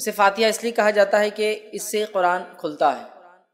اسے فاتحہ اس لیے کہا جاتا ہے کہ اس سے قرآن کھلتا ہے،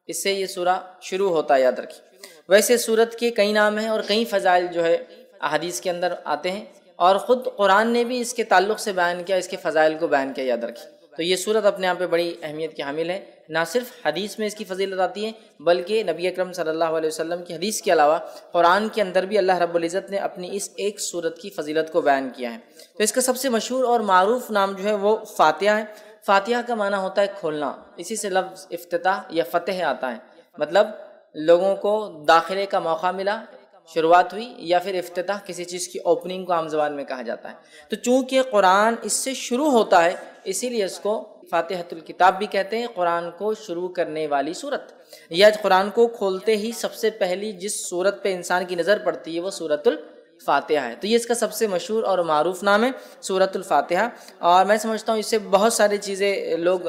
اس سے یہ سورہ شروع ہوتا ہے، یاد رکھیے۔ ویسے سورت کے کئی نام ہیں اور کئی فضائل جو ہے احادیث کے اندر آتے ہیں، اور خود قرآن نے بھی اس کے تعلق سے بیان کیا، اس کے فضائل کو بیان کیا، یاد رکھیے۔ تو یہ سورت اپنے آپ پہ بڑی اہمیت کی حامل ہے، نہ صرف حدیث میں اس کی فضیلت آتی ہے بلکہ نبی اکرم صلی اللہ علیہ وسلم کی حدیث کے علاوہ قرآن کے اندر بھی اللہ رب العزت نے اپنی اس ایک سورت کی فضیلت کو بیان کیا ہے۔ تو اس کا سب سے مشہور اور معروف نام جو ہے وہ فاتحہ ہے۔ فاتحہ کا معنی ہوتا ہے کھولنا، اسی سے لفظ افتتاح یا فتح آتا ہے، مطلب لوگوں کو داخلے کا موقع ملا، شروعات ہوئی، یا پھر افتتاح کسی چیز کی اوپننگ کو عام زبان میں کہا جاتا ہے۔ تو چونکہ قرآن اس سے شروع ہوتا ہے اسی لیے اس کو فاتحۃ الکتاب بھی کہتے ہیں، قرآن کو شروع کرنے والی سورت، یا قرآن کو کھولتے ہی سب سے پہلی جس سورت پہ انسان کی نظر پڑتی ہے وہ سورۃ الفاتحہ ہے۔ تو یہ اس کا سب سے مشہور اور معروف نام ہے سورۃ الفاتحہ، اور میں سمجھتا ہوں اس سے بہت ساری چیزیں لوگ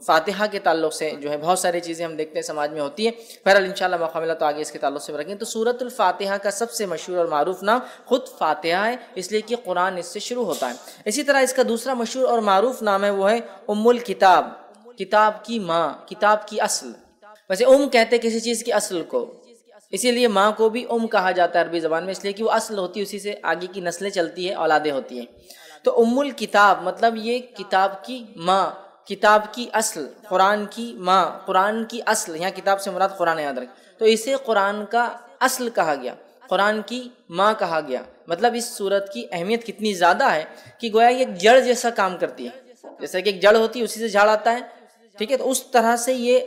فاتحہ کے تعلق سے جو ہے بہت ساری چیزیں ہم دیکھتے ہیں سماج میں ہوتی ہیں۔ بہرحال انشاءاللہ موقع ملا تو آگے اس کے تعلق سے رکھیں۔ تو سورۃ الفاتحہ کا سب سے مشہور اور معروف نام خود فاتحہ ہے، اس لیے کہ قرآن اس سے شروع ہوتا ہے۔ اسی طرح اس کا دوسرا مشہور اور معروف نام ہے وہ ہے ام الکتاب، کتاب کی ماں، کتاب کی اصل۔ ویسے کہتے کسی چیز کی اصل کو، اسی لیے ماں کو بھی کہا جاتا ہے عربی زبان میں، اس لیے کہ وہ اصل ہوتی ہے، اسی سے آگے کی نسلیں چلتی ہیں، اولادیں ہوتی ہیں۔ تو ام الکتاب مطلب یہ کتاب کی ماں، کتاب کی اصل، قرآن کی ماں، قرآن کی اصل، یہاں کتاب سے مراد قرآن یاد رکھیں۔ تو اسے قرآن کا اصل کہا گیا، قرآن کی ماں کہا گیا۔ مطلب اس سورت کی اہمیت کتنی زیادہ ہے کہ گویا یہ ایک جڑ جیسا کام کرتی ہے، جیسا کہ ایک جڑ ہوتی ہے اسی سے جھاڑ آتا ہے، ٹھیک ہے۔ تو اس طرح سے یہ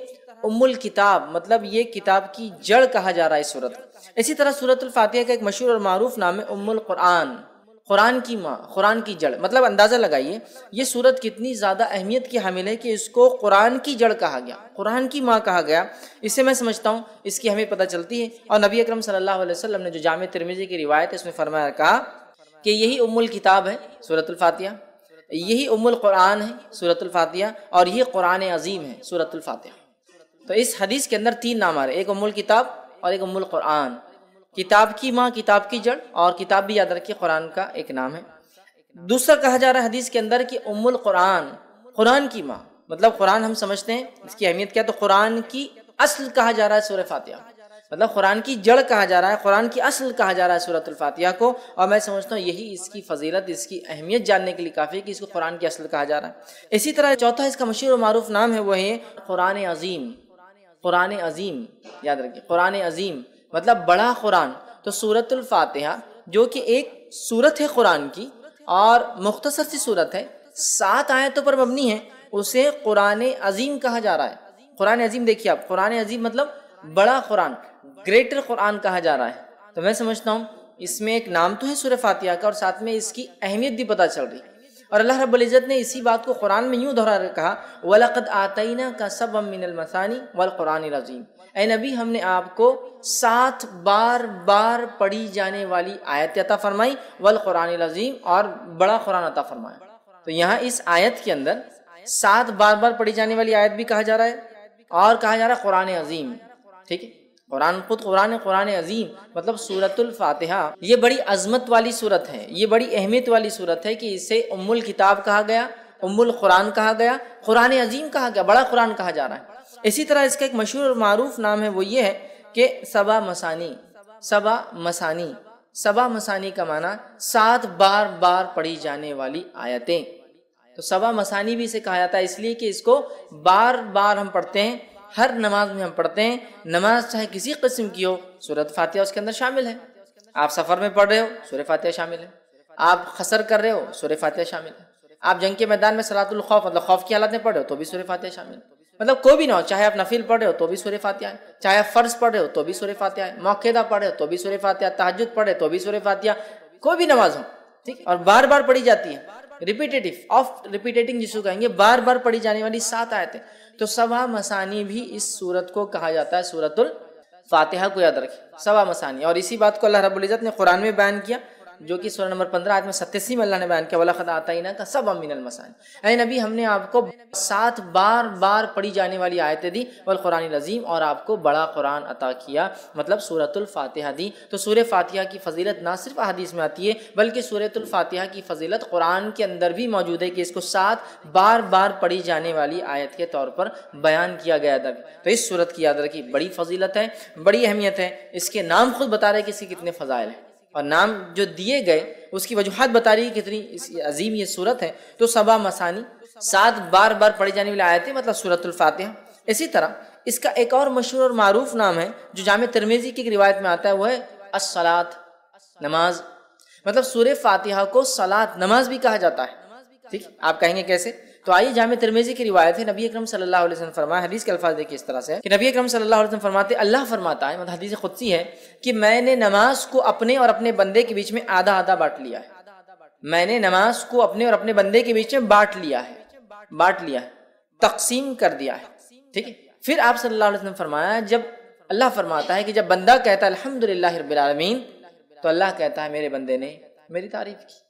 ام الکتاب مطلب یہ کتاب کی جڑ کہا جا رہا ہے اس سورت کو۔ اسی طرح سورۃ الفاتحہ کا ایک مشہور اور معروف نام ہے ام القرآن، قرآن کی ماں، قرآن کی جڑ۔ مطلب اندازہ لگائیے یہ سورت کتنی زیادہ اہمیت کی حامل ہے کہ اس کو قرآن کی جڑ کہا گیا، قرآن کی ماں کہا گیا۔ اس سے میں سمجھتا ہوں اس کی ہمیں پتہ چلتی ہے، اور نبی اکرم صلی اللہ علیہ وسلم نے جو جامع ترمذی کی روایت ہے اس میں فرمایا، کہا کہ یہی ام الکتاب ہے سورۃ الفاتحہ، یہی ام القرآن ہے سورۃ الفاتحہ، اور یہ قرآن عظیم ہے سورۃ الفاتحہ۔ تو اس حدیث کے اندر تین نام آ رہے ہیں، ایک ام الکتاب اور ایک ام القرآن، کتاب کی ماں، کتاب کی جڑ، اور کتاب بھی یاد رکھیے قرآن کا ایک نام ہے۔ دوسرا کہا جا رہا ہے حدیث کے اندر کہ ام القرآن، قرآن کی ماں، مطلب قرآن ہم سمجھتے ہیں اس کی اہمیت کیا، تو قرآن کی اصل کہا جا رہا ہے سورہ فاتحہ، مطلب قرآن کی جڑ کہا جا رہا ہے، قرآن کی اصل کہا جا رہا ہے سورۃ الفاتحہ کو۔ اور میں سمجھتا ہوں یہی اس کی فضیلت، اس کی اہمیت جاننے کے لیے کافی ہے کہ اس کو قرآن کی اصل کہا جا رہا ہے۔ اسی طرح چوتھا اس کا مشہور و معروف نام ہے وہ ہے قرآن عظیم، قرآن عظیم، یاد رکھیے قرآن عظیم مطلب بڑا قرآن۔ تو سورۃ الفاتحہ جو کہ ایک سورت ہے قرآن کی اور مختصر سی سورت ہے، 7 آیتوں پر مبنی ہے، اسے قرآن عظیم کہا جا رہا ہے۔ قرآن عظیم دیکھیے آپ، قرآن عظیم مطلب بڑا قرآن، گریٹر قرآن کہا جا رہا ہے۔ تو میں سمجھتا ہوں اس میں ایک نام تو ہے سورہ فاتحہ کا، اور ساتھ میں اس کی اہمیت بھی پتہ چل رہی ہے۔ اور اللہ رب العزت نے اسی بات کو قرآن میں یوں دہرا کر کہا، وَلَقَدْ آتَيْنَاكَ سَبْعًا مِّنَ الْمَثَانِي وَالْقُرْآنِ الْعَظِيمِ، اے نبی ہم نے آپ کو 7 بار پڑھی جانے والی آیت عطا فرمائی، والقرآن العظیم، اور بڑا قرآن عطا فرمایا۔ تو یہاں اس آیت کے اندر 7 بار پڑھی جانے والی آیت بھی کہا جا رہا ہے، اور کہا جا رہا ہے قرآن عظیم، ٹھیک ہے۔ قرآن خود قرآن عظیم مطلب سورۃ الفاتحہ یہ بڑی عظمت والی سورت ہے، یہ بڑی اہمیت والی سورت ہے کہ اسے ام الکتاب کہا گیا، ام القرآن کہا گیا، قرآن عظیم کہا گیا، بڑا قرآن کہا جا رہا ہے۔ اسی طرح اس کا ایک مشہور اور معروف نام ہے وہ یہ ہے کہ سبع مثانی، سبع مثانی، سبع مثانی کا معنی 7 بار پڑھی جانے والی آیتیں۔ تو سبع مثانی بھی اسے کہا جاتا ہے اس لیے کہ اس کو بار ہم پڑھتے ہیں، ہر نماز میں ہم پڑھتے ہیں، نماز چاہے کسی قسم کی ہو سورۃ فاتحہ اس کے اندر شامل ہے۔ آپ سفر میں پڑھ رہے ہو سورہ فاتحہ شامل ہے، آپ قصر کر رہے ہو سورہ فاتحہ شامل ہے، آپ جنگ کے میدان میں صلاۃ الخوف مطلب خوف کی حالت میں پڑھ رہے ہو تو بھی سورہ فاتحہ شامل ہے، مطلب کوئی بھی نہ ہو، چاہے آپ نفل پڑھ رہے ہو تو بھی سورہ فاتحہ ہے، چاہے آپ فرض پڑھ رہے ہو تو بھی سورہ فاتحہ ہے، موقعہ پڑھ رہے ہو تو بھی سورہ فاتحہ، تہجد پڑھ رہے تو بھی سورہ فاتحہ، کوئی بھی نماز ہو، ٹھیک، اور بار پڑھی جاتی ہے، ریپیٹیٹنگ جس کو کہیں گے، بار پڑھی جانے والی 7 آیتیں۔ تو سبع مثانی بھی اس سورت کو کہا جاتا ہے، سورۃ الفاتحہ کو یاد رکھیں، سبع مثانی۔ اور اسی بات کو اللہ رب العزت نے قرآن میں بیان کیا، جو کہ سورہ نمبر 15 آیت میں 87 میں اللہ نے بیان کیا وَلَقَدْ آتَيْنَاكَ سَبْعًا مِنَ الْمَثَانِ، اے نبی ہم نے آپ کو 7 بار پڑھی جانے والی آیتیں دی، والقرآن العظیم، اور آپ کو بڑا قرآن عطا کیا، مطلب سورۃ الفاتحہ دی۔ تو سورہ فاتحہ کی فضیلت نہ صرف احادیث میں آتی ہے بلکہ سورۃ الفاتحہ کی فضیلت قرآن کے اندر بھی موجود ہے کہ اس کو 7 بار پڑھی جانے والی آیت کے طور پر بیان کیا گیا تھا۔ تو اس سورت کی یاد رکھی بڑی فضیلت ہے، بڑی اہمیت ہے، اس کے نام خود بتا رہے کہ اس کے کتنے فضائل ہیں، اور نام جو دیے گئے اس کی وجوہات بتا رہی ہے کتنی عظیم یہ سورت ہے۔ تو 7 مثانی، 7 بار پڑھی جانے والی آیتیں، مطلب سورۃ الفاتحہ۔ اسی طرح اس کا ایک اور مشہور اور معروف نام ہے جو جامع ترمذی کی ایک روایت میں آتا ہے، وہ ہے الصلاۃ، نماز۔ مطلب سورہ فاتحہ کو صلاۃ، نماز بھی کہا جاتا ہے۔ ٹھیک، آپ کہیں گے کیسے؟ تو آئیے جامع ترمذی کی روایت ہے، نبی اکرم صلی اللہ علیہ وسلم فرمایا، حدیث کے الفاظ دیکھیے اس طرح سے کہ نبی اکرم صلی اللہ علیہ وسلم فرماتے، اللہ فرماتا ہے، مطلب حدیث قدسی ہے کہ میں نے نماز کو اپنے اور اپنے بندے کے بیچ میں آدھا بانٹ لیا ہے۔ میں نے نماز کو اپنے اور اپنے بندے کے بیچ میں بانٹ لیا ہے، تقسیم کر دیا ہے۔ ٹھیک ہے، پھر آپ صلی اللہ علیہ وسلم فرمایا، جب اللہ فرماتا ہے کہ جب بندہ کہتا ہے الحمدللہ رب العالمین، تو اللہ کہتا ہے میرے بندے نے میری تعریف کی۔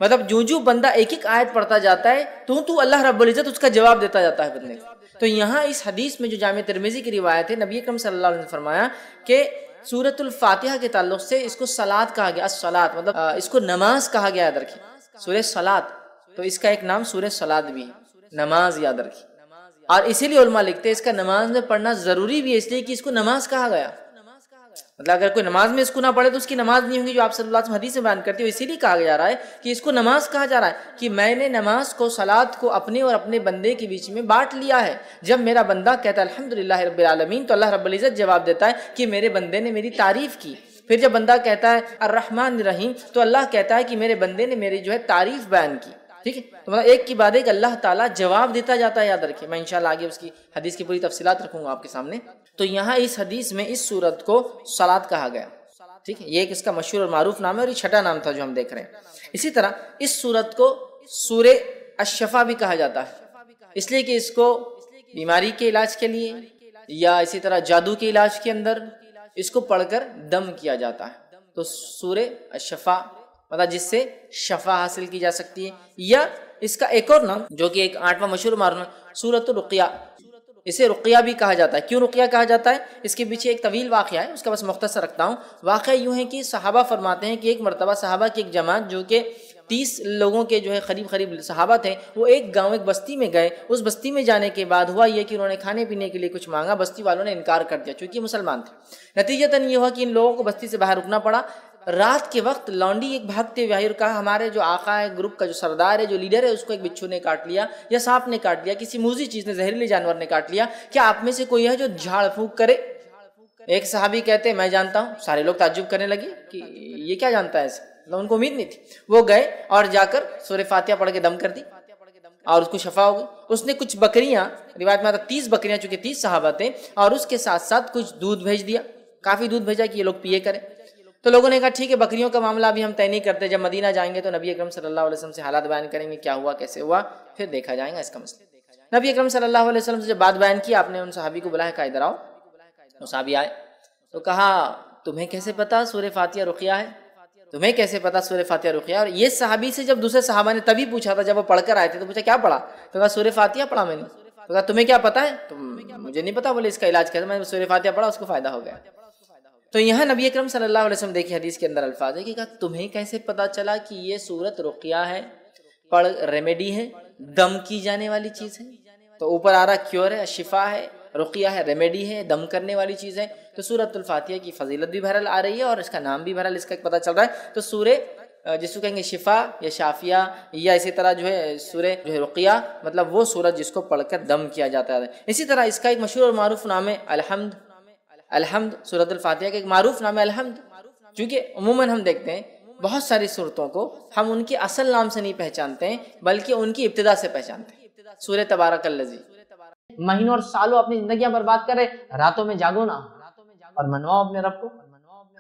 مطلب جو بندہ ایک آیت پڑھتا جاتا ہے تو اللہ رب العزت اس کا جواب دیتا جاتا ہے بندے کو۔ تو یہاں اس حدیث میں جو جامع ترمذی کی روایت ہے، نبی اکرم صلی اللہ علیہ وسلم فرمایا کہ سورۃ الفاتحہ کے تعلق سے اس کو صلاۃ کہا گیا، الصلاۃ، مطلب اس کو نماز کہا گیا، یاد رکھیں، سورہ صلاۃ، تو اس کا ایک نام سورہ صلاۃ بھی ہے، نماز، یاد رکھیں۔ اور اسی لیے علماء لکھتے ہیں اس کا نماز میں پڑھنا ضروری بھی ہے، اس لیے کہ اس کو نماز کہا گیا۔ مطلب اگر کوئی نماز میں اس کو نہ پڑھے تو اس کی نماز نہیں ہوگی، جو آپ صلی اللہ علیہ وسلم حدیث میں بیان کرتے ہو۔ اسی لیے کہا جا رہا ہے کہ اس کو نماز کہا جا رہا ہے کہ میں نے نماز کو، صلاۃ کو اپنے اور اپنے بندے کے بیچ میں بانٹ لیا ہے۔ جب میرا بندہ کہتا ہے الحمدللہ رب العالمین، تو اللہ رب العزت جواب دیتا ہے کہ میرے بندے نے میری تعریف کی۔ پھر جب بندہ کہتا ہے الرحمن الرحیم، تو اللہ کہتا ہے کہ میرے بندے نے میری تعریف بیان کی۔ ٹھیک ہے، تو مطلب ایک کی بعد ایک اللہ تعالیٰ جواب دیتا جاتا ہے، یاد رکھیں۔ میں انشاءاللہ آگے اس کی حدیث کی پوری تفصیلات رکھوں گا آپ کے سامنے۔ تو یہاں اس حدیث میں اس سورت کو صلاۃ کہا گیا۔ ٹھیک ہے، یہ ایک اس کا مشہور اور معروف نام ہے، اور یہ 6واں نام تھا جو ہم دیکھ رہے ہیں۔ اسی طرح اس سورت کو سورہ الشفا بھی کہا جاتا ہے، اس لیے کہ اس کو بیماری کے علاج کے لیے یا اسی طرح جادو کے علاج کے اندر اس کو پڑھ کر دم کیا جاتا ہے۔ تو سورہ الشفا، مطلب جس سے شفا حاصل کی جا سکتی ہے۔ یا اس کا ایک اور نام جو کہ ایک 8واں مشہور معروف نام، سورۃ الرقیہ، اسے رقیہ بھی کہا جاتا ہے۔ کیوں رقیہ کہا جاتا ہے؟ اس کے پیچھے ایک طویل واقعہ ہے، اس کا بس مختصر رکھتا ہوں۔ واقعہ یوں ہے کہ صحابہ فرماتے ہیں کہ ایک مرتبہ صحابہ کی ایک جماعت جو کہ 30 لوگوں کے قریب صحابہ تھے، وہ ایک گاؤں، ایک بستی میں گئے۔ اس بستی میں جانے کے بعد ہوا یہ کہ انہوں نے کھانے پینے کے لیے کچھ مانگا، بستی والوں نے انکار کر دیا چونکہ مسلمان تھے۔ نتیجتاً یہ ہوا کہ ان لوگوں کو بستی سے باہر رکنا پڑا۔ رات کے وقت لونڈی ایک بھاگتے ہوئے آئی اور کہا ہمارے جو آقا ہے، گروپ کا جو سردار ہے، جو لیڈر ہے، اس کو ایک بچھو نے کاٹ لیا یا سانپ نے کاٹ لیا، کسی موذی چیز نے، زہریلے جانور نے کاٹ لیا، کیا آپ میں سے کوئی ہے جو جھاڑ پھونک کرے؟ ایک صحابی کہتے ہیں میں جانتا ہوں۔ سارے لوگ تعجب کرنے لگے کہ یہ کیا جانتا ہے ایسے، ان کو امید نہیں تھی۔ وہ گئے اور جا کر سورہ فاتحہ پڑھ کے دم کر دی اور اس کو شفا ہو گئی۔ اس نے کچھ بکریاں، روایت میں آتا 30 بکریاں، چونکہ 30 صحابہ تھے، اور اس کے ساتھ ساتھ کچھ دودھ بھیج دیا، کافی دودھ بھیجا کہ یہ لوگ پیے کریں۔ تو لوگوں نے کہا ٹھیک ہے، بکریوں کا معاملہ ابھی ہم طے نہیں کرتے، جب مدینہ جائیں گے تو نبی اکرم صلی اللہ علیہ وسلم سے حالات بیان کریں گے، کیا ہوا، کیسے ہوا، پھر دیکھا جائے گا اس کا مسئلہ۔ نبی اکرم صلی اللہ علیہ وسلم سے جب بات بیان کی، آپ نے ان صحابی کو بلایا، کہا ادھر آؤ۔ وہ صحابی آئے تو کہا تمہیں کیسے پتا سورہ فاتحہ رقیہ ہے؟ تمہیں کیسے پتا سورہ فاتحہ رقیہ؟ اور یہ صحابی سے جب دوسرے صحابہ نے تبھی پوچھا تھا جب وہ پڑھ کر آئے تھے، تو پوچھا کیا پڑھا؟ تو کہا سورہ فاتحہ پڑھا میں نے۔ تو کہا تمہیں کیا پتا ہے؟ تو مجھے نہیں پتا، بولے اس کا علاج کیسے؟ میں نے سورہ فاتحہ پڑھا، اس کو فائدہ ہو گیا۔ تو یہاں نبی اکرم صلی اللہ علیہ وسلم دیکھیں حدیث کے اندر الفاظ ہے کہ کہا تمہیں کیسے پتا چلا کہ یہ سورت رقیہ ہے، پڑھ ریمیڈی ہے، دم کی جانے والی چیز ہے؟ تو اوپر آ رہا کیور ہے، شفا ہے، رقیہ ہے، ریمیڈی ہے، دم کرنے والی چیز ہے۔ تو سورۃ الفاتحہ کی فضیلت بھی بہرحال آ رہی ہے اور اس کا نام بھی بہرحال اس کا پتہ چل رہا ہے۔ تو سورہ جس کو کہیں گے شفا یا شافیہ، یا اسی طرح سورہ رقیہ، مطلب وہ سورت جس کو پڑھ کر دم کیا جاتا ہے۔ اسی طرح اس کا ایک مشہور اور معروف نام ہے الحمد۔ سورۃ الفاتحہ کا ایک معروف نام ہے الحمد، چونکہ عموماً ہم دیکھتے ہیں بہت ساری صورتوں کو ہم ان کے اصل نام سے نہیں پہچانتے ہیں بلکہ ان کی ابتدا سے پہچانتے ہیں۔ سورہ تبارک الذی، مہینوں اور سالوں اپنی زندگیاں برباد کرے، راتوں میں جاگو نہ اور منواؤ اپنے رب کو،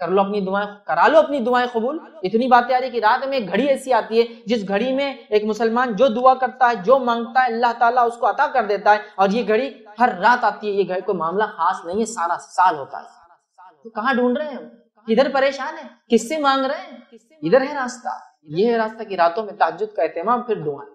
کر لو اپنی دعائیں، کرا لو اپنی دعائیں قبول۔ اتنی باتیں آ رہی کہ رات میں ایک گھڑی ایسی آتی ہے جس گھڑی میں ایک مسلمان جو دعا کرتا ہے، جو مانگتا ہے، اللہ تعالیٰ اس کو عطا کر دیتا ہے، اور یہ گھڑی ہر رات آتی ہے۔ یہ گھڑی کوئی معاملہ خاص نہیں ہے، سارا سال ہوتا ہے۔ تو کہاں ڈھونڈ رہے ہیں؟ ادھر پریشان ہے، کس سے مانگ رہے ہیں؟ ادھر ہے راستہ، یہ ہے راستہ کہ راتوں میں تہجد کا اہتمام پھر دعائیں،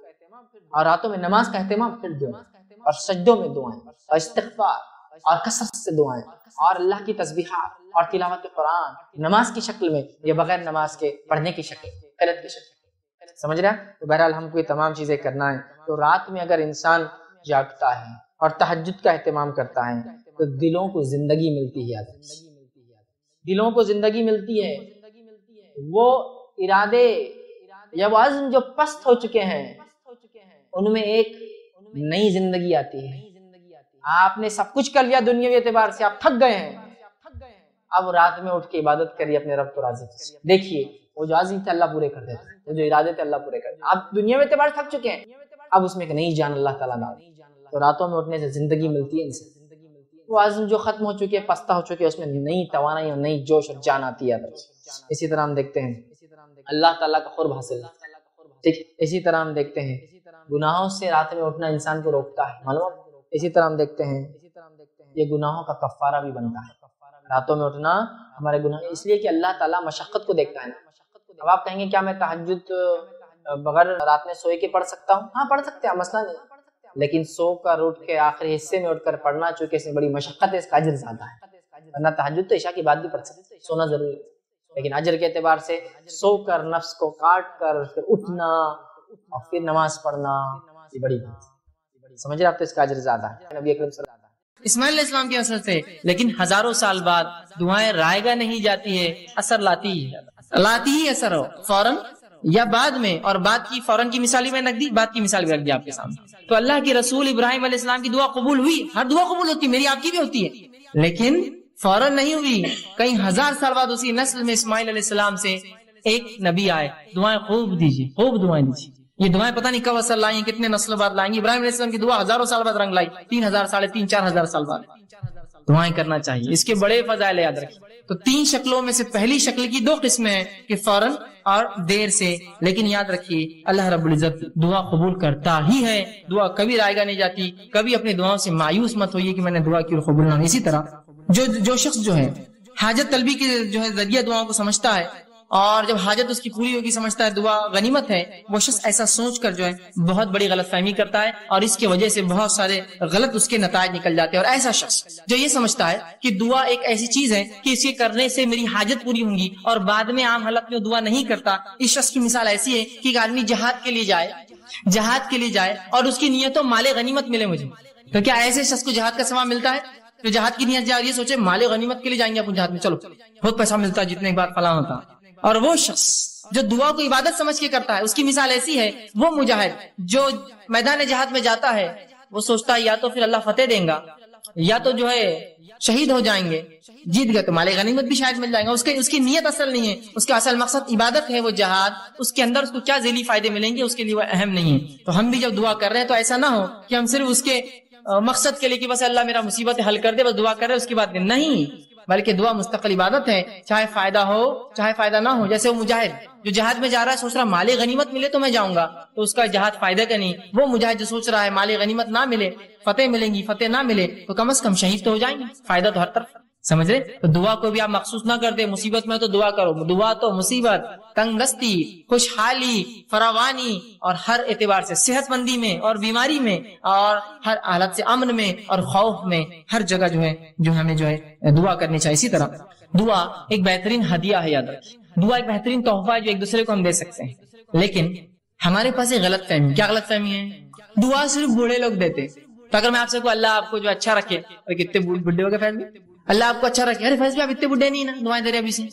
اور راتوں میں نماز کا اہتمام پھر دعائیں، اور سجدوں میں دعائیں اور استغفار اور کثرت سے دعائیں اور اللہ کی تسبیحات اور تلاوت قرآن نماز کی شکل میں یا بغیر نماز کے پڑھنے کی شکل، قرأت کی شکل، سمجھ رہے ہیں؟ تو بہرحال ہم کو یہ تمام چیزیں کرنا ہے۔ تو رات میں اگر انسان جاگتا ہے اور تہجد کا اہتمام کرتا ہے تو دلوں کو زندگی ملتی ہے، دلوں کو زندگی ملتی ہے، وہ ارادے یا وہ عزم جو پست ہو چکے ہیں ان میں ایک نئی زندگی آتی ہے۔ آپ نے سب کچھ کر لیا دنیاوی اعتبار سے، آپ تھک گئے ہیں، اب رات میں اٹھ کے عبادت کریے اپنے رب کو راضی کیجیے، دیکھیے وہ جو عزم تھے اللہ پورے کر دیتے، وہ جو ارادے تھے اللہ پورے کر دیتے۔ اب دنیاوی اعتبار سے تھک چکے ہیں، اب اس میں ایک نئی جان اللہ تعالیٰ ڈال، تو راتوں میں اٹھنے سے زندگی ملتی ہے انسان، وہ عزم جو ختم ہو چکے پستہ ہو چکے اس میں نئی توانائی اور نئی جوش اور جان آتی ہے۔ اسی طرح ہم دیکھتے ہیں اللہ تعالیٰ کا قرب حاصل، ٹھیک، اسی طرح ہم دیکھتے ہیں گناہوں سے رات میں اٹھنا انسان کو روکتا ہے، معلوم۔ اسی طرح ہم دیکھتے ہیں یہ گناہوں کا کفارہ بھی بنتا ہے، راتوں میں اٹھنا ہمارے گناہ، اس لیے کہ اللہ تعالیٰ مشقت کو دیکھتا ہے نا۔ اب آپ کہیں گے کیا میں تہجد بغیر رات میں سوئے کے پڑھ سکتا ہوں؟ ہاں پڑھ سکتے ہیں، مسئلہ نہیں، لیکن سو کر اٹھ کے آخری حصے میں اٹھ کر پڑھنا چونکہ اس میں بڑی مشقت ہے، اس کا اجر زیادہ ہے، ورنہ تہجد تو عشاء کی بعد بھی پڑھ سکتے، سونا ضروری ہے، لیکن اجر کے اعتبار سے سو کر نفس کو کاٹ کر پھر اٹھنا اور پھر نماز پڑھنا یہ بڑی بات ہے، سمجھ رہے آپ؟ تو اس کا اجر زیادہ ہے۔ نبی اکرم صلی اللہ علیہ وسلم اسماعیل علیہ السلام کے اثر سے، لیکن ہزاروں سال بعد دعائیں رائے گاہ نہیں جاتی ہے، اثر لاتی ہی اثر ہو فوراً یا بعد میں، اور بعد کی فوراً کی مثال میں رکھ دی، بعد کی مثال بھی رکھ دی آپ کے سامنے۔ تو اللہ کے رسول ابراہیم علیہ السلام کی دعا قبول ہوئی، ہر دعا قبول ہوتی ہے، میری آپ کی بھی ہوتی ہے، لیکن فوراً نہیں ہوئی، کئی ہزار سال بعد اسی نسل میں اسماعیل علیہ السلام سے ایک نبی آئے، دعائیں خوب دیجیے، خوب دعائیں دیجیے۔ یہ دعائیں پتہ نہیں کب اثر لائیں، کتنے نسل بعد لائیں گی۔ ابراہیم علیہ السلام کی دعا ہزاروں سال بعد رنگ لائی، 3000 ساڑھے 3 4000 سال بعد دعائیں کرنا چاہیے، اس کے بڑے فضائل یاد رکھیں۔ تو 3 شکلوں میں سے پہلی شکل کی 2 قسمیں ہیں کہ فوراً اور دیر سے، لیکن یاد رکھیے اللہ رب العزت دعا قبول کرتا ہی ہے، دعا کبھی رائے گاہ نہیں جاتی، کبھی اپنی دعاؤں سے مایوس مت ہوئیے کہ میں نے دعا کی اور قبول نہ ہوئی۔ اسی طرح جو شخص جو ہے حاجت طلبی کے جو ہے ذریعہ دعاؤں کو سمجھتا ہے اور جب حاجت اس کی پوری ہوگی سمجھتا ہے دعا غنیمت ہے، وہ شخص ایسا سوچ کر جو ہے بہت بڑی غلط فہمی کرتا ہے اور اس کی وجہ سے بہت سارے غلط اس کے نتائج نکل جاتے ہیں۔ اور ایسا شخص جو یہ سمجھتا ہے کہ دعا ایک ایسی چیز ہے کہ اس کے کرنے سے میری حاجت پوری ہوں گی اور بعد میں عام حالت میں دعا نہیں کرتا، اس شخص کی مثال ایسی ہے کہ ایک آدمی جہاد کے لیے جائے اور اس کی نیت ہو مال غنیمت ملے مجھے، تو کیا ایسے شخص کو جہاد کا ثواب ملتا ہے؟ تو جہاد کی نیت جائے اور یہ سوچے مال غنیمت کے لیے جائیں گے اپنے جہاد میں، چلو بہت پیسہ ملتا ہے جتنے بار فلاں ہوتا۔ اور وہ شخص جو دعا کو عبادت سمجھ کے کرتا ہے اس کی مثال ایسی ہے، وہ مجاہد جو میدان جہاد میں جاتا ہے وہ سوچتا ہے یا تو پھر اللہ فتح دیں گا یا تو جو ہے شہید ہو جائیں گے، جیت گئے تو مال غنیمت بھی شاید مل جائے گا، اس کی نیت اصل نہیں ہے، اس کا اصل مقصد عبادت ہے، وہ جہاد، اس کے اندر اس کو کیا ذیلی فائدے ملیں گے اس کے لیے وہ اہم نہیں ہے۔ تو ہم بھی جب دعا کر رہے ہیں تو ایسا نہ ہو کہ ہم صرف اس کے مقصد کے لیے کہ بس اللہ میرا مصیبت حل کر دے بس دعا کر رہے اس کی بات نہیں، بلکہ دعا مستقل عبادت ہے، چاہے فائدہ ہو چاہے فائدہ نہ ہو۔ جیسے وہ مجاہد جو جہاد میں جا رہا ہے سوچ رہا مال غنیمت ملے تو میں جاؤں گا، تو اس کا جہاد فائدہ کا نہیں۔ وہ مجاہد جو سوچ رہا ہے مال غنیمت نہ ملے، فتح ملیں گی، فتح نہ ملے تو کم از کم شہید تو ہو جائیں گے، فائدہ تو ہر طرف، سمجھ رہے؟ تو دعا کو بھی آپ مخصوص نہ کر دیں، مصیبت میں تو دعا کرو، دعا تو مصیبت، تنگستی، خوشحالی، فراوانی اور ہر اعتبار سے صحت مندی میں اور بیماری میں اور ہر حالت سے امن میں اور خوف میں ہر جگہ جو ہمیں جو ہے دعا کرنی چاہیے۔ اسی طرح دعا ایک بہترین ہدیہ ہے، یاد رکھیں دعا ایک بہترین تحفہ ہے جو ایک دوسرے کو ہم دے سکتے ہیں، لیکن ہمارے پاس ایک غلط فہمی، کیا غلط فہمی ہے؟ دعا صرف بوڑھے لوگ دیتے۔ تو اگر میں آپ سے کہوں اللہ آپ کو جو اچھا رکھے، کتنے بڈھے ہو گئے فیض بھی، اللہ آپ کو اچھا رکھے، ارے فیض بھی آپ اتنے بڈھے نہیں نا دعائیں دے رہے ابھی سے،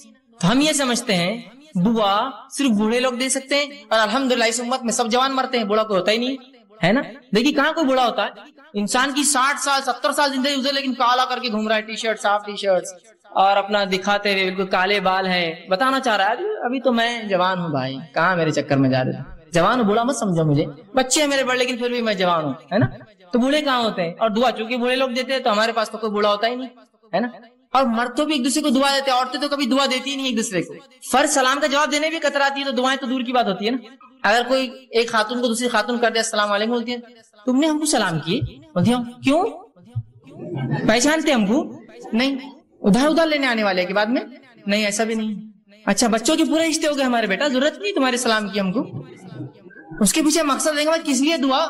تو ہم یہ سمجھتے ہیں دعا صرف بوڑھے لوگ دے سکتے ہیں، اور الحمدللہ اس امت میں سب جوان مرتے ہیں، بوڑھا کوئی ہوتا ہی نہیں ہے نا۔ دیکھیے کہاں کوئی بوڑھا ہوتا ہے، انسان کی 60 سال 70 سال زندگی گزرے لیکن کالا کر کے گھوم رہا ہے، ٹی شرٹ صاف ٹی شرٹس اور اپنا دکھاتے ہوئے بالکل کالے بال ہے، بتانا چاہ رہا ہے ابھی تو میں جوان ہوں بھائی، کہاں میرے چکر میں جا رہے ہیں، جوان بوڑھا مت سمجھو مجھے، بچے ہیں میرے بڑے لیکن پھر بھی میں جوان ہوں، ہے نا۔ تو بوڑھے کہاں ہوتے ہیں؟ اور دعا چونکہ بوڑھے لوگ دیتے ہیں تو ہمارے پاس تو کوئی بوڑھا ہوتا ہی نہیں ہے نا۔ اور مرد تو بھی ایک دوسرے کو دعا دیتے ہیں، عورتیں تو کبھی دعا دیتی ہی نہیں ایک دوسرے کو، فرض سلام کا جواب دینے بھی کتراتی ہے تو دعائیں تو دور کی بات ہوتی ہے نا۔ اگر کوئی ایک خاتون کو دوسری خاتون کر دے السلام علیکم بولتی ہے، تم نے ہم کو سلام کیے، بولتی ہوں کیوں پہچانتے ہم کو نہیں، ادھر ادھر لینے آنے والے کے بعد میں نہیں ایسا بھی نہیں. اچھا بچوں کے پورے رشتے ہو گئے ہمارے بیٹا, ضرورت نہیں تمہارے سلام کی ہم کو. اس کے پیچھے مقصد دیں گے کس لیے دعا,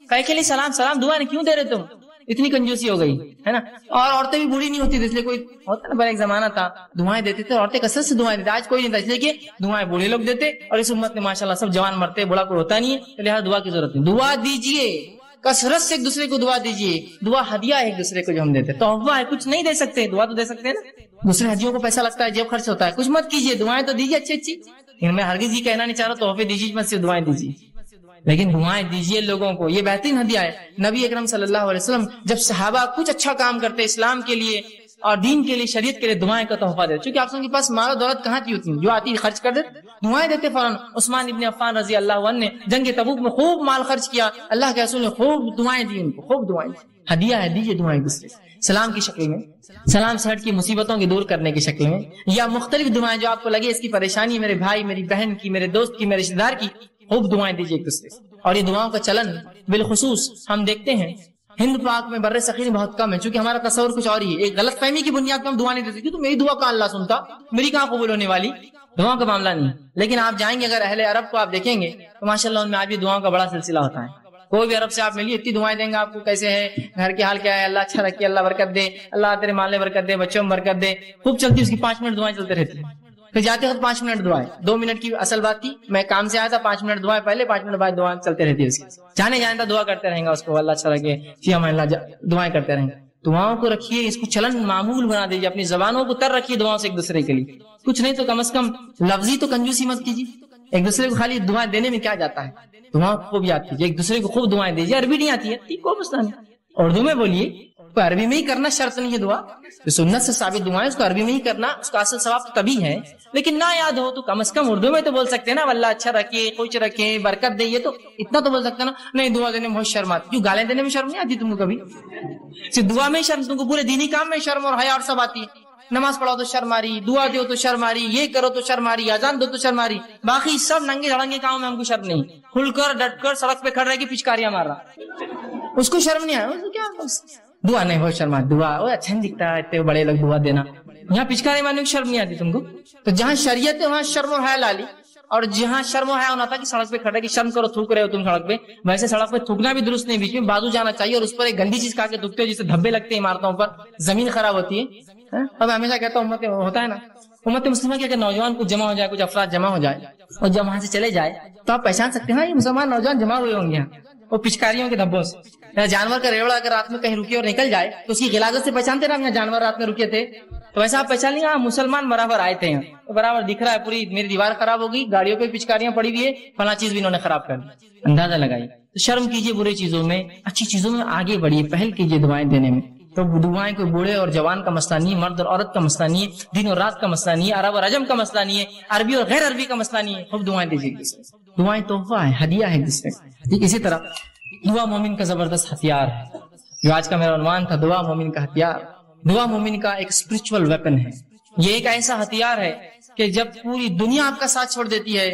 کہے کے لیے سلام, سلام دعا نہیں کیوں دے رہے تم, اتنی کنجوسی ہو گئی ہے نا. اور عورتیں بھی بوڑھی نہیں ہوتی تھی, اس لیے کوئی ہوتا نا, بڑا ایک زمانہ تھا دعائیں دیتے تھے, عورتیں کثرت سے دعائیں دیتے, آج کوئی نہیں تھا, اس لیے کہ دعائیں بوڑھے لوگ دیتے, اور اس امت میں ماشاءاللہ سب جوان مرتے, بوڑھا کوئی ہوتا نہیں ہے, لہٰذا دعا کی ضرورت نہیں. دعا دیجیے کثرت سے, ایک دوسرے کو دعا دیجیے. دعا ہدیہ ہے ایک دوسرے کو جو ہم دیتے, تحفہ ہے, کچھ نہیں دے سکتے, دعا تو دے سکتے ہیں نا. دوسرے ہدیوں کو پیسہ لگتا ہے, جیب خرچ ہوتا ہے, کچھ مت کیجیے, دعائیں تو دیجیے اچھی اچھی. میں ہرگز یہ کہنا نہیں چاہ رہا تحفے دیجیے مت, صرف دعائیں دیجیے, لیکن دعائیں دیجیے لوگوں کو, یہ بہترین ہدیہ ہے. نبی اکرم صلی اللہ علیہ وسلم جب صحابہ کچھ اچھا کام کرتے اسلام کے لیے اور دین کے لیے, شریعت کے لیے, دعائیں کا تحفہ دیتے. چونکہ آپ کے پاس مال و دولت کہاں کی ہوتی, جو آتی خرچ کر دیتے, دعائیں دیتے فوراً. عثمان ابن عفان رضی اللہ عنہ نے جنگ تبوک میں خوب مال خرچ کیا, اللہ کے رسول نے خوب دعائیں دی ان کو, خوب دعائیں. ہدیہ ہے, دیجیے دعائیں دوسرے, سلام کی شکل میں, سلام سے ہٹ کی مصیبتوں کی دور کرنے کی شکل میں, یا مختلف دعائیں جو آپ کو لگے اس کی پریشانی, میرے بھائی میری بہن کی, میرے دوست کی, میرے رشتے دار کی, خوب دعائیں دیجیے ایک دوسرے. اور یہ دعاؤں کا چلن بالخصوص ہم دیکھتے ہیں ہند پاک میں, بر صغیر میں بہت کم ہے, چونکہ ہمارا تصور کچھ اور ہی ہے. ایک غلط فہمی کی بنیاد پر ہم دعا نہیں دیتے, تو میری دعا کہاں اللہ سنتا, میری کہاں قبول ہونے والی, دعاؤں کا معاملہ نہیں. لیکن آپ جائیں گے اگر اہل عرب کو آپ دیکھیں گے تو ماشاءاللہ ان میں آج بھی دعاؤں کا بڑا سلسلہ ہوتا ہے. کوئی بھی عرب سے آپ ملیے, اتنی دعائیں دیں گے آپ کو, کیسے ہے, گھر کے حال کیا ہے, اللہ اچھا رکھے, اللہ برکت دے, اللہ تیرے مال میں برکت دے, بچوں میں برکت دے, خوب چلتی. اس کی 5 منٹ دعائیں چلتے رہتی ہیں. پھر جاتے وقت 5 منٹ دعائیں, 2 منٹ کی اصل بات تھی, میں کام سے آیا تھا, 5 منٹ دعائیں پہلے, 5 منٹ بعد دعائیں چلتے رہتی ہے. اس کی جانے جانے دعا کرتے رہیں گا اس کو, اللہ اچھا لگے, فی امان اللہ, دعائیں کرتے رہیں گے. دعاؤں کو رکھیے, اس کو چلن معمول بنا دیجیے, اپنی زبانوں کو تر رکھیے دعاؤں سے ایک دوسرے کے لیے. کچھ نہیں تو کم از کم لفظی تو کنجوسی مت کیجیے. ایک دوسرے کو خالی دعائیں دینے میں کیا جاتا ہے, دعاؤں کو خوب یاد کیجیے, ایک دوسرے کو خوب دعائیں دیجیے. عربی نہیں آتی ہے کوئی مسئلہ نہیں, اردو میں بولیے, کوئی عربی میں ہی کرنا شرط نہیں ہے. دعا جو سنت سے ثابت دعائیں اس کو عربی میں ہی کرنا, اس کا اصل ثواب تبھی ہے. لیکن نہ یاد ہو تو کم از کم اردو میں تو بول سکتے ہیں نا, اللہ اچھا رکھے, خوش رکھے, برکت دے, یہ تو اتنا تو بول سکتے ہیں نا. نہیں دعا دینے میں بہت شرم آتی, کیوں گالیں دینے میں شرم نہیں آتی تم کو کبھی؟ صرف دعا میں شرم, تم کو پورے دینی کام میں شرم اور حیا اور سب آتی ہے. نماز پڑھو تو شرم آ رہی, دعا دو تو شرم آ رہی, یہ کرو تو شرم آ رہی, اذان دو تو شرم آ رہی, باقی سب ننگے دھڑنگے کاموں میں ہم کو شرم نہیں. کھل کر ڈٹ کر سڑک پہ کھڑ رہے کہ پچکاریاں مار رہا, اس کو شرم نہیں آیا, کیا دعا نہیں بہت شرم آتی, دعا اچھا نہیں دکھتا اتنے بڑے لوگ دعا دینا, یہاں پچکاری مارنے کی شرم نہیں آتی تم کو. تو جہاں شریعت ہے وہاں شرم و حیا لالی, اور جہاں شرم و حیا ہونا تھا کہ سڑک پہ کھڑے کہ شرم کرو, تھوک رہے ہو تم سڑک پہ, ویسے سڑک پہ تھوکنا بھی درست نہیں, بیچ میں بازو جانا چاہیے, اور اس پر ایک گندی چیز کھا کے تھوکتے ہو جسے دھبے لگتے ہیں عمارتوں پر, زمین خراب ہوتی ہے. اب ہمیشہ کہتا ہوں امت ہوتا ہے نا, امت مسلمہ کیا کہ نوجوان کچھ جمع ہو جائے, کچھ افراد جمع ہو جائے, اور جب وہاں سے چلے جائے تو آپ پہچان سکتے ہیں یہ مسلمان نوجوان جمع ہوئے ہوں گے وہ پچکاریوں کے دھبوں سے. جانور کا ریوڑا اگر رات میں کہیں رکے اور نکل جائے تو اس کی غلاظت سے پہچانتے نا, یہاں جانور رات میں رکے تھے, تو ویسا آپ پہچان لیں گے مسلمان برابر آئے تھے, یہاں برابر دکھ رہا ہے, پوری میری دیوار خراب ہوگی, گاڑیوں پہ پچکاریاں پڑی ہوئی ہے, فلاں چیز بھی انہوں نے خراب کر دی, اندازہ لگائیے. تو شرم کیجیے برے چیزوں میں, اچھی چیزوں میں آگے بڑھیے, پہل کیجیے دعائیں دینے میں. تو دعائیں کوئی بوڑھے اور جوان کا مسئلہ نہیں ہے, مرد اور عورت کا مسئلہ نہیں ہے, دن اور رات کا مسئلہ نہیں ہے, عرب اور عجم کا مسئلہ نہیں ہے, عربی اور غیر عربی کا مسئلہ نہیں ہے. خوب دعائیں دیجیے, دعائیں تحفہ ہے, ہدیہ ہے جس میں. اسی طرح دعا مومن کا زبردست ہتھیار ہے, جو آج کا میرا عنوان تھا, دعا مومن کا ہتھیار. دعا مومن کا ایک اسپرچل ویپن ہے, یہ ایک ایسا ہتھیار ہے کہ جب پوری دنیا آپ کا ساتھ چھوڑ دیتی ہے,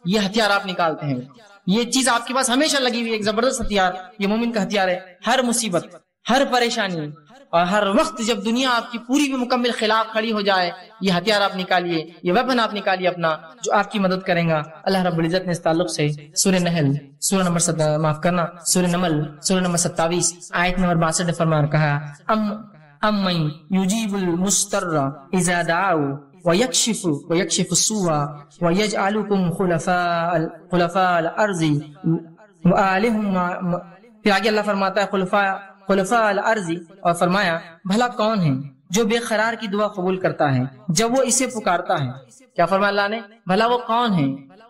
یہ ہتھیار آپ نکالتے ہیں, یہ چیز آپ کے پاس ہمیشہ لگی ہوئی, ایک زبردست ہتھیار, یہ مومن کا ہتھیار ہے. ہر مصیبت, ہر پریشانی اور ہر وقت جب دنیا آپ کی پوری بھی مکمل خلاف کھڑی ہو جائے, یہ ہتھیار آپ نکالیے, یہ ویپن آپ نکالیے اپنا, جو آپ کی مدد کریں گا. اللہ رب العزت نے اس تعلق سے سورہ نحل سورہ نمبر سورہ نمل سورہ نمبر 27 آیت نمبر 62 میں فرمایا, کہا امن یجیب المستر اذا دعوا ویکشف السوء ویجعلکم خلفاء الارض وآلہم. پھر آگے اللہ فرماتا ہے خلفاء الارض, اور فرمایا بھلا کون ہے جو بے قرار کی دعا قبول کرتا ہے جب وہ اسے پکارتا ہے. کیا فرمایا اللہ نے, بھلا وہ کون ہے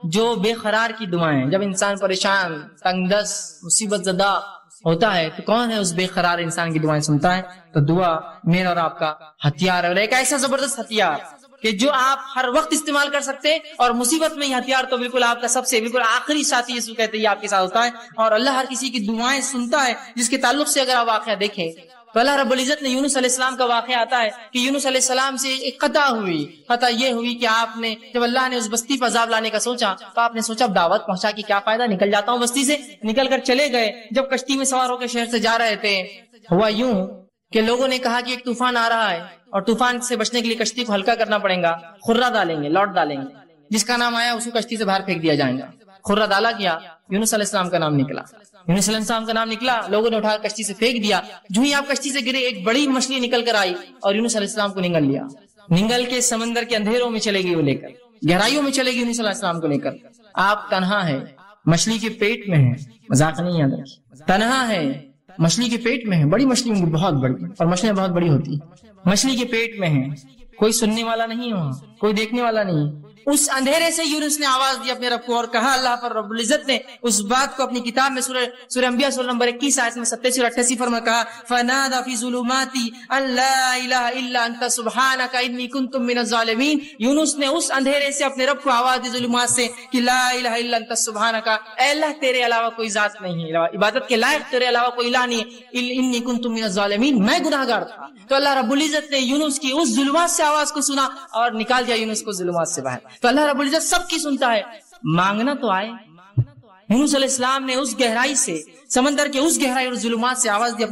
جو بے قرار کی دعائیں, جب انسان پریشان, تنگ دست, مصیبت زدہ ہوتا ہے تو کون ہے اس بے قرار انسان کی دعائیں سنتا ہے. تو دعا میرا اور آپ کا ہتھیار ہے, اور ایک ایسا زبردست ہتھیار کہ جو آپ ہر وقت استعمال کر سکتے ہیں, اور مصیبت میں یہ ہتھیار تو بالکل آپ کا سب سے بالکل آخری ساتھی جس کو کہتے ہیں یہ آپ کے ساتھ ہوتا ہے. اور اللہ ہر کسی کی دعائیں سنتا ہے, جس کے تعلق سے اگر آپ واقعہ دیکھیں تو اللہ رب العزت نے یونس علیہ السلام کا واقعہ آتا ہے کہ یونس علیہ السلام سے ایک خطا یہ ہوئی کہ آپ نے, جب اللہ نے اس بستی پر عذاب لانے کا سوچا تو آپ نے سوچا دعوت پہنچا کے کیا فائدہ, نکل جاتا ہوں بستی سے. نکل کر چلے گئے, جب کشتی میں سوار ہو کے شہر سے جا رہے تھے, ہوا یوں کہ لوگوں نے کہا کہ ایک طوفان آ رہا ہے, اور طوفان سے بچنے کے لیے کشتی کو ہلکا کرنا پڑے گا، خرہ ڈالیں گے، لوٹ ڈالیں گے، جس کا نام آیا اس کو کشتی سے باہر پھینک دیا جائے گا۔ خرہ ڈالا گیا، یونس علیہ السلام کا نام نکلا، یونس علیہ السلام کا نام نکلا، لوگوں نے اٹھا کر کشتی سے پھینک دیا۔ جو ہی آپ کشتی سے گرے ایک بڑی مچھلی نکل کر آئی اور یونس علیہ السلام کو نگل لیا، نگل کے سمندر کے اندھیروں میں چلے گئی، وہ لے کر گہرائیوں میں چلے گئی یونس علیہ السلام کو لے کر۔ آپ تنہا ہے، مچھلی کے پیٹ میں ہے، مذاق نہیں یاد رکھیے، تنہا ہے، مچھلی کے پیٹ میں ہے، بڑی مچھلی ہوں گی، بہت بڑی، اور مچھلیاں بہت بڑی ہوتی ہیں، مچھلی کے پیٹ میں ہے، کوئی سننے والا نہیں ہو، کوئی دیکھنے والا نہیں۔ اس اندھیرے سے یونس نے آواز دی اپنے رب کو اور کہا، اللہ پر رب العزت نے اس بات کو اپنی کتاب میں سورہ انبیاء سورہ نمبر 21 آیت میں 87 اور 88 فرما کہا، فنادى في ظلمات ان لا الہ الا انت سبحانک انی کنت من الظالمین۔ یونس نے اس اندھیرے سے اپنے رب کو آواز دی ظلمات سے کہ لا الہ الا انت سبحانک، اے اللہ تیرے علاوہ کوئی ذات نہیں ہے، عبادت کے لائق تیرے علاوہ کوئی الہ نہیں ہے، انی کنت من الظالمین، میں گناہگار تھا۔ تو اللہ رب العزت نے یونس کی اس ظلمات سے آواز کو سنا اور نکال دیا یونس کو ظلمات سے باہر۔ تو اللہ رب العزت سب کی سنتا ہے، مانگنا تو آئے۔ یونس علیہ السلام نے اس گہرائی سے، سمندر کے اس گہرائی اور ظلمات سے آواز دی اپنے